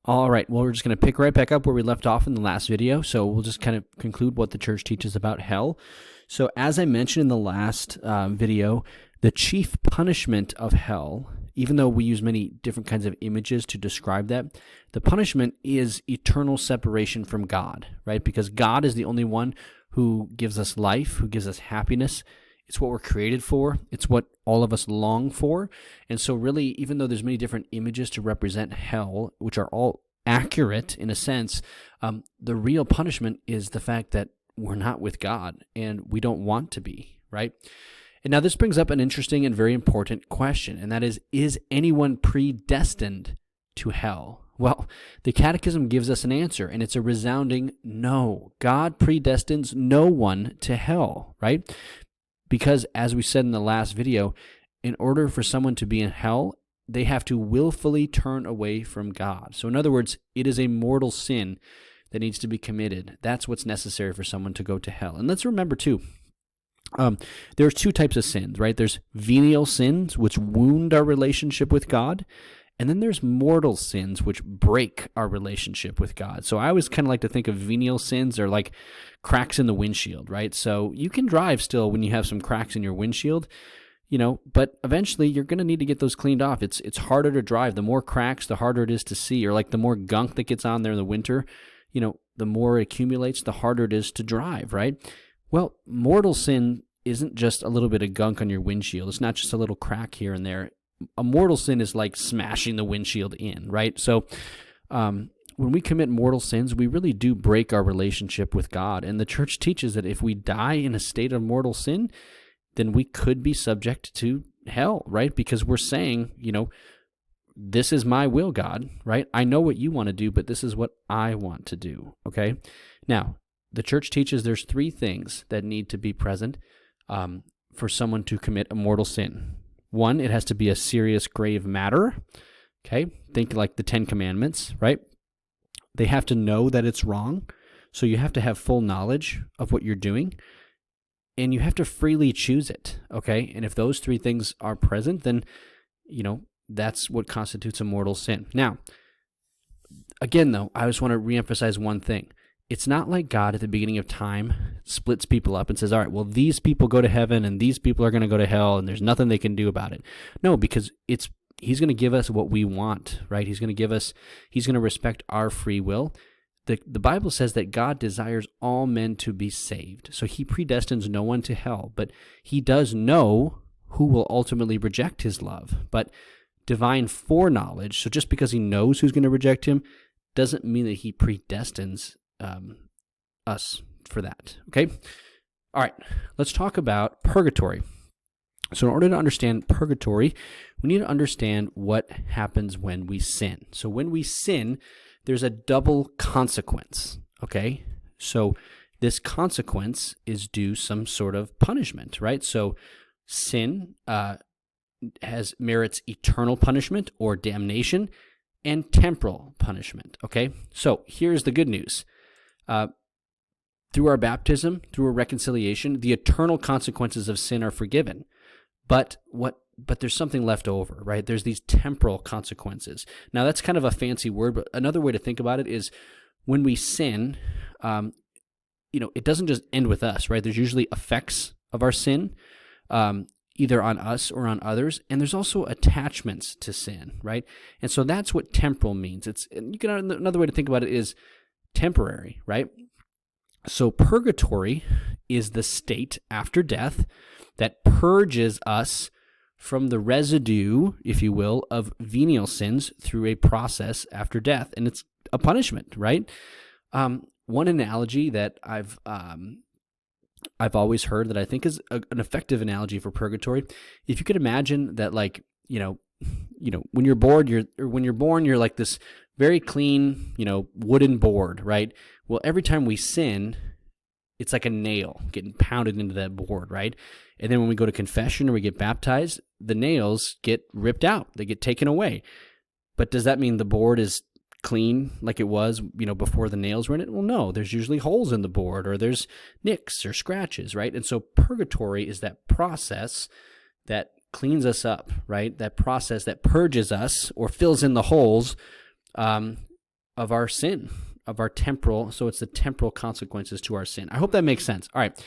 All right, well, we're just going to pick right back up where we left off in the last video. So we'll just kind of conclude what the church teaches about hell. So as I mentioned in the last video, the chief punishment of hell, even though we use many different kinds of images to describe that, the punishment is eternal separation from God, right? Because God is the only one who gives us life, who gives us happiness. It's what we're created for. It's what all of us long for. And so really, even though there's many different images to represent hell, which are all accurate in a sense, the real punishment is the fact that we're not with God and we don't want to be, right? And now this brings up an interesting and very important question, and that is anyone predestined to hell? Well, the Catechism gives us an answer, and it's a resounding no. God predestines no one to hell, right? Because, as we said in the last video, in order for someone to be in hell, they have to willfully turn away from God. So in other words, it is a mortal sin that needs to be committed. That's what's necessary for someone to go to hell. And let's remember, too, there's two types of sins, right? There's venial sins, which wound our relationship with God. And then there's mortal sins, which break our relationship with God. So I always kind of like to think of venial sins are like cracks in the windshield, right? So you can drive still when you have some cracks in your windshield, but eventually you're going to need to get those cleaned off. It's harder to drive. The more cracks, the harder it is to see, or like the more gunk that gets on there in the winter, the more it accumulates, the harder it is to drive, right? Well, mortal sin isn't just a little bit of gunk on your windshield. It's not just a little crack here and there. A mortal sin is like smashing the windshield in, right? So when we commit mortal sins, we really do break our relationship with God. And the church teaches that if we die in a state of mortal sin, then we could be subject to hell, right? Because we're saying, this is my will, God, right? I know what you want to do, but this is what I want to do, okay? Now, the church teaches there's three things that need to be present for someone to commit a mortal sin. One, it has to be a serious, grave matter, okay? Think like the Ten Commandments, right? They have to know that it's wrong, so you have to have full knowledge of what you're doing, and you have to freely choose it, okay? And if those three things are present, then, that's what constitutes a mortal sin. Now, again, though, I just want to reemphasize one thing. It's not like God at the beginning of time splits people up and says, all right, well, these people go to heaven and these people are going to go to hell and there's nothing they can do about it. No, because he's going to give us what we want, right? He's going to respect our free will. The Bible says that God desires all men to be saved. So he predestines no one to hell, but he does know who will ultimately reject his love. But divine foreknowledge, so just because he knows who's going to reject him, doesn't mean that he predestines us for that, okay? All right, let's talk about purgatory. So in order to understand purgatory, we need to understand what happens when we sin. So when we sin, there's a double consequence, okay? So this consequence is due some sort of punishment, right? So sin merits eternal punishment or damnation and temporal punishment, okay? So here's the good news. Through our baptism, through our reconciliation, the eternal consequences of sin are forgiven. But there's something left over, right? There's these temporal consequences. Now, that's kind of a fancy word, but another way to think about it is when we sin, it doesn't just end with us, right? There's usually effects of our sin, either on us or on others, and there's also attachments to sin, right? And so that's what temporal means. Another way to think about it is temporary, right? So purgatory is the state after death that purges us from the residue, if you will, of venial sins through a process after death, and it's a punishment, right? One analogy that I've always heard that I think is an effective analogy for purgatory. If you could imagine that, like, when you're born, you're like this very clean, wooden board, right? Well, every time we sin, it's like a nail getting pounded into that board, right? And then when we go to confession or we get baptized, the nails get ripped out. They get taken away. But does that mean the board is clean like it was, before the nails were in it? Well, no. There's usually holes in the board, or there's nicks or scratches, right? And so purgatory is that process that cleans us up, right? That process that purges us or fills in the holes of our sin, of our temporal, so it's the temporal consequences to our sin. I hope that makes sense. All right.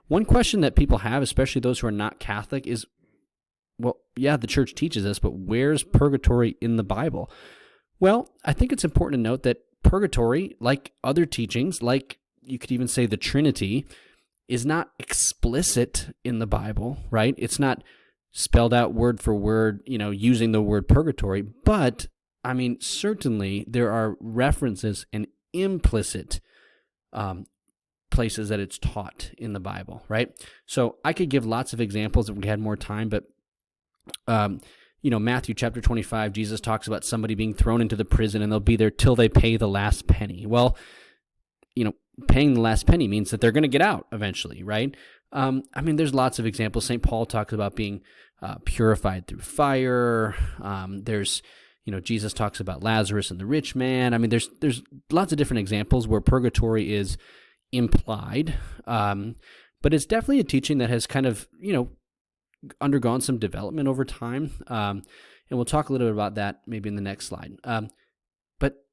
One question that people have, especially those who are not Catholic, is, well, yeah, the church teaches us, but where's purgatory in the Bible? Well, I think it's important to note that purgatory, like other teachings, like you could even say the Trinity, is not explicit in the Bible, right? It's not spelled out word for word, using the word purgatory, but I mean, certainly there are references and implicit places that it's taught in the Bible, right? So I could give lots of examples if we had more time, but Matthew chapter 25, Jesus talks about somebody being thrown into the prison and they'll be there till they pay the last penny. Well, paying the last penny means that they're going to get out eventually, right? There's lots of examples. St. Paul talks about being purified through fire. There's, Jesus talks about Lazarus and the rich man. There's lots of different examples where purgatory is implied, but it's definitely a teaching that has kind of, undergone some development over time. And we'll talk a little bit about that maybe in the next slide. But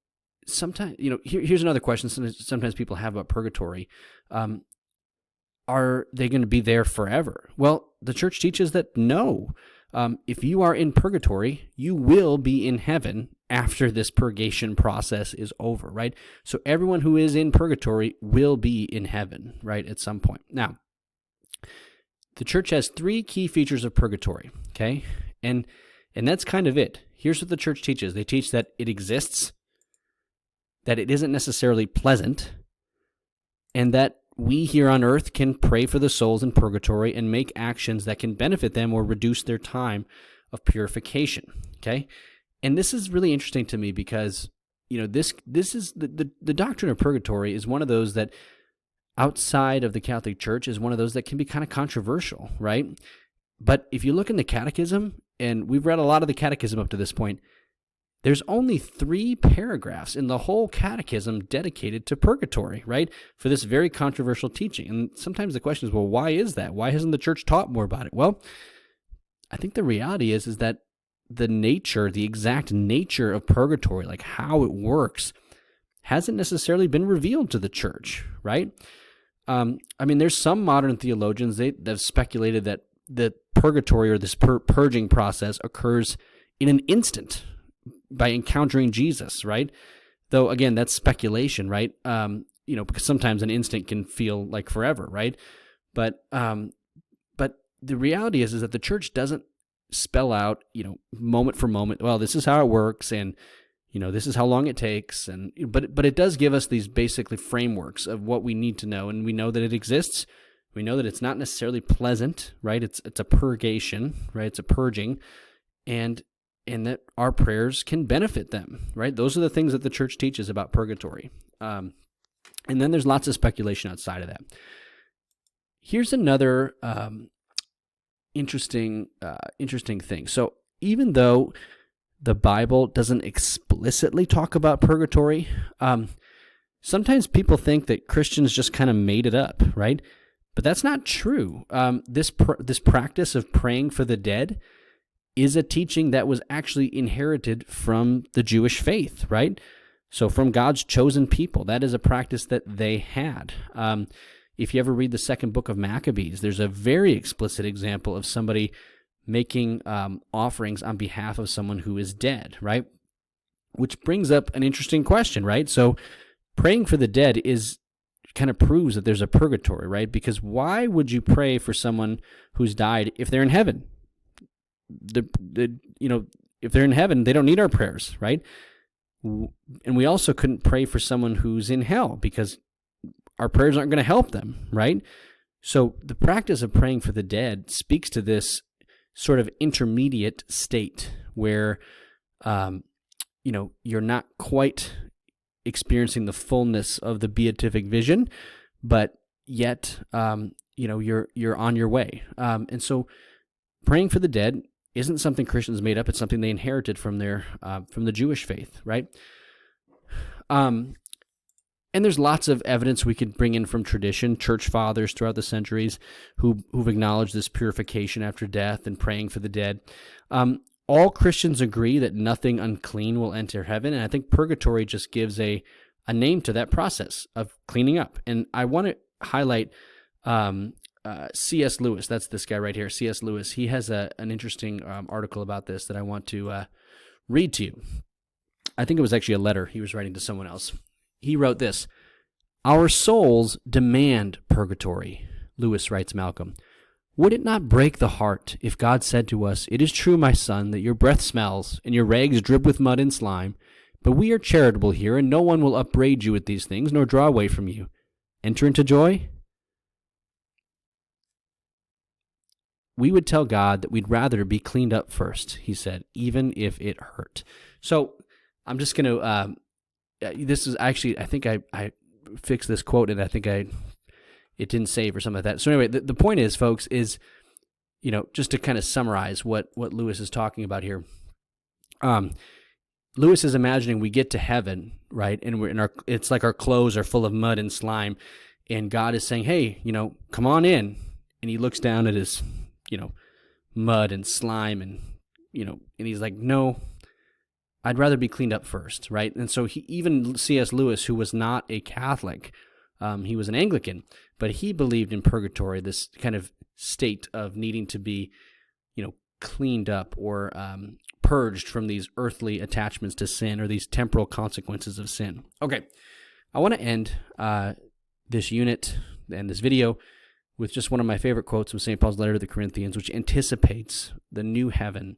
sometimes, here's another question sometimes people have about purgatory. Are they going to be there forever? Well, the church teaches that no. If you are in purgatory, you will be in heaven after this purgation process is over, right? So everyone who is in purgatory will be in heaven, right, at some point. Now, the church has 3 key features of purgatory, okay? And that's kind of it. Here's what the church teaches. They teach that it exists, that it isn't necessarily pleasant, and that we here on earth can pray for the souls in purgatory and make actions that can benefit them or reduce their time of purification, okay? And this is really interesting to me because, this is the doctrine of purgatory is one of those that outside of the Catholic Church is one of those that can be kind of controversial, right? But if you look in the Catechism, and we've read a lot of the Catechism up to this point, there's only 3 paragraphs in the whole Catechism dedicated to purgatory, right? For this very controversial teaching. And sometimes the question is, well, why is that? Why hasn't the church taught more about it? Well, I think the reality is that the exact nature of purgatory, like how it works, hasn't necessarily been revealed to the church, right? There's some modern theologians that speculated that the purgatory or this purging process occurs in an instant by encountering Jesus, right? Though, again, that's speculation, right? Because sometimes an instant can feel like forever, right? But the reality is that the church doesn't spell out, moment for moment, well, this is how it works, and this is how long it takes, but it does give us these basically frameworks of what we need to know, and we know that it exists. We know that it's not necessarily pleasant, right? It's a purgation, right? It's a purging, and that our prayers can benefit them, right? Those are the things that the church teaches about purgatory. And then there's lots of speculation outside of that. Here's another interesting thing. So even though the Bible doesn't explicitly talk about purgatory, sometimes people think that Christians just kind of made it up, right? But that's not true. This practice of praying for the dead is a teaching that was actually inherited from the Jewish faith, right? So from God's chosen people, that is a practice that they had. If you ever read the 2nd book of Maccabees, there's a very explicit example of somebody making offerings on behalf of someone who is dead, right? Which brings up an interesting question, right? So praying for the dead kind of proves that there's a purgatory, right? Because why would you pray for someone who's died if they're in heaven? If they're in heaven, they don't need our prayers, right? And we also couldn't pray for someone who's in hell because our prayers aren't going to help them, right? So the practice of praying for the dead speaks to this sort of intermediate state where, you're not quite experiencing the fullness of the beatific vision, but yet, you're on your way. And so praying for the dead isn't something Christians made up. It's something they inherited from the Jewish faith, right? And there's lots of evidence we could bring in from tradition, church fathers throughout the centuries who've acknowledged this purification after death and praying for the dead. all Christians agree that nothing unclean will enter heaven, and I think purgatory just gives a name to that process of cleaning up. And I want to highlight C.S. Lewis. That's this guy right here, C.S. Lewis. He has an interesting article about this that I want to read to you. I think it was actually a letter he was writing to someone else. He wrote this: "Our souls demand purgatory," Lewis writes Malcolm. "Would it not break the heart if God said to us, 'It is true, my son, that your breath smells and your rags drip with mud and slime, but we are charitable here, and no one will upbraid you with these things, nor draw away from you. Enter into joy?' We would tell God that we'd rather be cleaned up first," he said, "even if it hurt." So I'm just going to, this is actually, I think I fixed this quote, and I think it didn't save or something like that. So anyway, the point is, folks, is, just to kind of summarize what Lewis is talking about here. Lewis is imagining we get to heaven, right? And it's like our clothes are full of mud and slime, and God is saying, "Hey, come on in." And he looks down at his, mud and slime, and he's like, "No, I'd rather be cleaned up first," right? And so even C.S. Lewis, who was not a Catholic, he was an Anglican, but he believed in purgatory, this kind of state of needing to be, cleaned up or purged from these earthly attachments to sin or these temporal consequences of sin. Okay, I want to end this unit and this video with just one of my favorite quotes from St. Paul's letter to the Corinthians, which anticipates the new heaven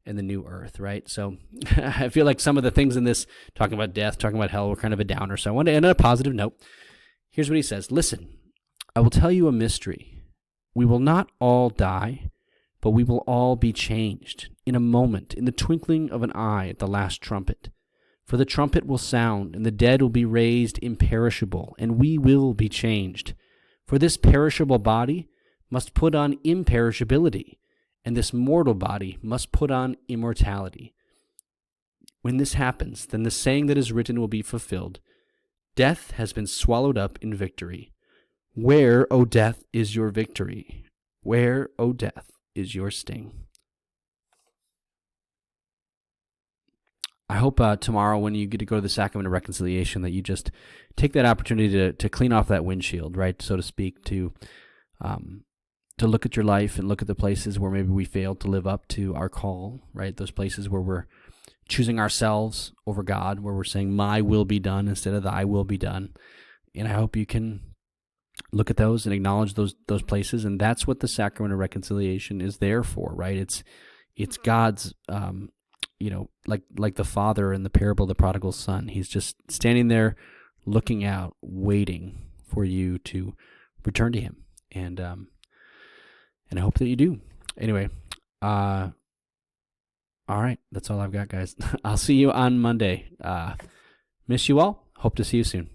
and the new earth, right? So I feel like some of the things in this, talking about death, talking about hell, were kind of a downer. So I want to end on a positive note. Here's what he says: "Listen, I will tell you a mystery. We will not all die, but we will all be changed in a moment, in the twinkling of an eye at the last trumpet. For the trumpet will sound, and the dead will be raised imperishable, and we will be changed. For this perishable body must put on imperishability, and this mortal body must put on immortality. When this happens, then the saying that is written will be fulfilled: Death has been swallowed up in victory. Where, O death, is your victory? Where, O death, is your sting?" I hope tomorrow, when you get to go to the Sacrament of Reconciliation, that you just take that opportunity to clean off that windshield, right, so to speak, to look at your life and look at the places where maybe we failed to live up to our call, right, those places where we're choosing ourselves over God, where we're saying, "My will be done," instead of "Thy will be done. And I hope you can look at those and acknowledge those places, and that's what the Sacrament of Reconciliation is there for, right? It's God's, like the father in the parable of the prodigal son. He's just standing there, looking out, waiting for you to return to him, and I hope that you do. Anyway, all right, that's all I've got, guys. I'll see you on Monday. Miss you all. Hope to see you soon.